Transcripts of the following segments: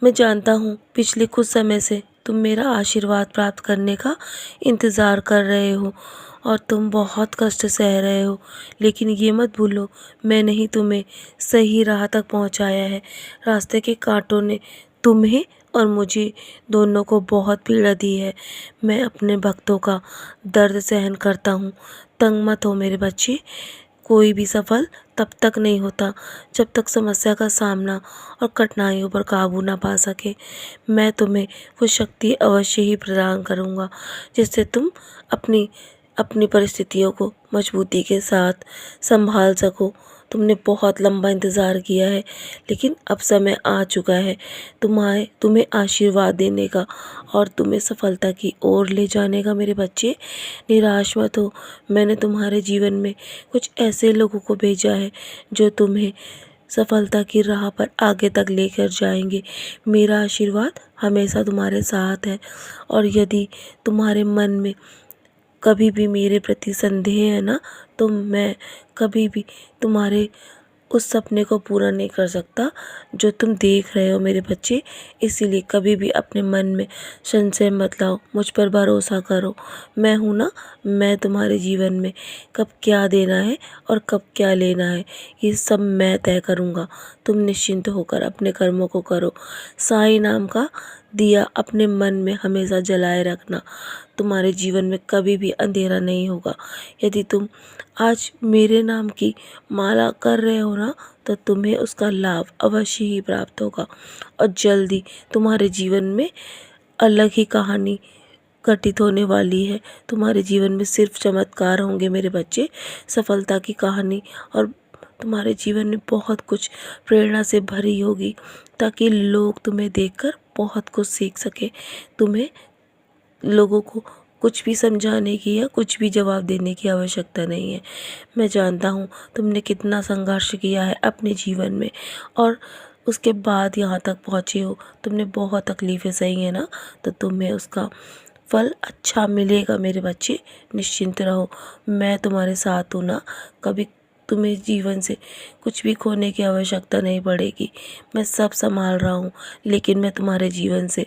मैं जानता हूँ पिछले कुछ समय से तुम मेरा आशीर्वाद प्राप्त करने का इंतज़ार कर रहे हो और तुम बहुत कष्ट सह रहे हो, लेकिन ये मत भूलो मैंने ही तुम्हें सही राह तक पहुँचाया है। रास्ते के कांटों ने तुम्हें और मुझे दोनों को बहुत पीड़ा दी है। मैं अपने भक्तों का दर्द सहन करता हूँ। तंग मत हो मेरे बच्चे। कोई भी सफल तब तक नहीं होता जब तक समस्या का सामना और कठिनाइयों पर काबू ना पा सके। मैं तुम्हें वो शक्ति अवश्य ही प्रदान करूँगा जिससे तुम अपनी अपनी परिस्थितियों को मजबूती के साथ संभाल सको। तुमने बहुत लंबा इंतज़ार किया है, लेकिन अब समय आ चुका है तुम्हें आशीर्वाद देने का और तुम्हें सफलता की ओर ले जाने का। मेरे बच्चे, निराश मत हो। मैंने तुम्हारे जीवन में कुछ ऐसे लोगों को भेजा है जो तुम्हें सफलता की राह पर आगे तक लेकर जाएंगे। मेरा आशीर्वाद हमेशा तुम्हारे साथ है, और यदि तुम्हारे मन में कभी भी मेरे प्रति संदेह है ना, तो मैं कभी भी तुम्हारे उस सपने को पूरा नहीं कर सकता जो तुम देख रहे हो मेरे बच्चे। इसीलिए कभी भी अपने मन में संशय मत लाओ, मुझ पर भरोसा करो। मैं हूँ ना, मैं तुम्हारे जीवन में कब क्या देना है और कब क्या लेना है ये सब मैं तय करूँगा। तुम निश्चिंत होकर अपने कर्मों को करो। साईं नाम का दिया अपने मन में हमेशा जलाए रखना। तुम्हारे जीवन में कभी भी अंधेरा नहीं होगा। यदि तुम आज मेरे नाम की माला कर रहे हो ना, तो तुम्हें उसका लाभ अवश्य ही प्राप्त होगा, और जल्दी तुम्हारे जीवन में अलग ही कहानी घटित होने वाली है। तुम्हारे जीवन में सिर्फ चमत्कार होंगे मेरे बच्चे, सफलता की कहानी, और तुम्हारे जीवन में बहुत कुछ प्रेरणा से भरी होगी, ताकि लोग तुम्हें देखकर बहुत कुछ सीख सके। तुम्हें लोगों को कुछ भी समझाने की या कुछ भी जवाब देने की आवश्यकता नहीं है। मैं जानता हूँ तुमने कितना संघर्ष किया है अपने जीवन में, और उसके बाद यहाँ तक पहुँचे हो। तुमने बहुत तकलीफ़ें सही है ना, तो तुम्हें उसका फल अच्छा मिलेगा मेरे बच्चे। निश्चिंत रहो, मैं तुम्हारे साथ हूँ ना। कभी तुम्हें जीवन से कुछ भी खोने की आवश्यकता नहीं पड़ेगी। मैं सब संभाल रहा हूँ, लेकिन मैं तुम्हारे जीवन से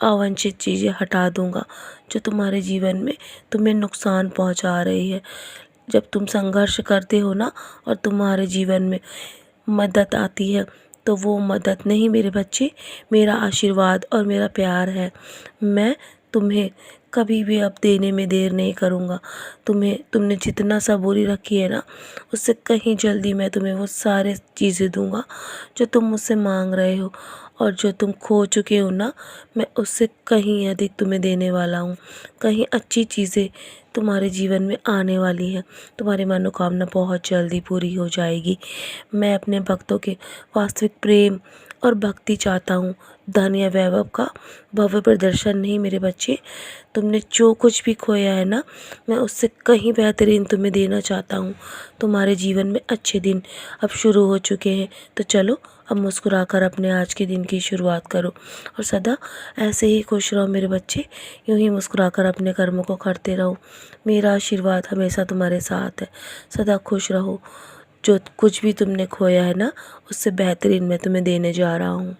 अवांछित चीज़ें हटा दूँगा जो तुम्हारे जीवन में तुम्हें नुकसान पहुँचा रही है। जब तुम संघर्ष करते हो ना और तुम्हारे जीवन में मदद आती है, तो वो मदद नहीं मेरे बच्चे, मेरा आशीर्वाद और मेरा प्यार है। मैं तुम्हें कभी भी अब देने में देर नहीं करूँगा। तुमने जितना सबूरी रखी है ना, उससे कहीं जल्दी मैं तुम्हें वो सारे चीज़ें दूँगा जो तुम मुझसे मांग रहे हो, और जो तुम खो चुके हो ना, मैं उससे कहीं अधिक तुम्हें देने वाला हूँ। कहीं अच्छी चीज़ें तुम्हारे जीवन में आने वाली हैं। तुम्हारी मनोकामना बहुत जल्दी पूरी हो जाएगी। मैं अपने भक्तों के वास्तविक प्रेम और भक्ति चाहता हूँ, धन या वैभव का भव्य प्रदर्शन नहीं मेरे बच्चे। तुमने जो कुछ भी खोया है ना, मैं उससे कहीं बेहतरीन तुम्हें देना चाहता हूँ। तुम्हारे जीवन में अच्छे दिन अब शुरू हो चुके हैं, तो चलो अब मुस्कुराकर अपने आज के दिन की शुरुआत करो, और सदा ऐसे ही खुश रहो मेरे बच्चे। यूँ ही मुस्कुराकर अपने कर्मों को करते रहो। मेरा आशीर्वाद हमेशा तुम्हारे साथ है। सदा खुश रहो। जो कुछ भी तुमने खोया है ना, उससे बेहतरीन मैं तुम्हें देने जा रहा हूँ।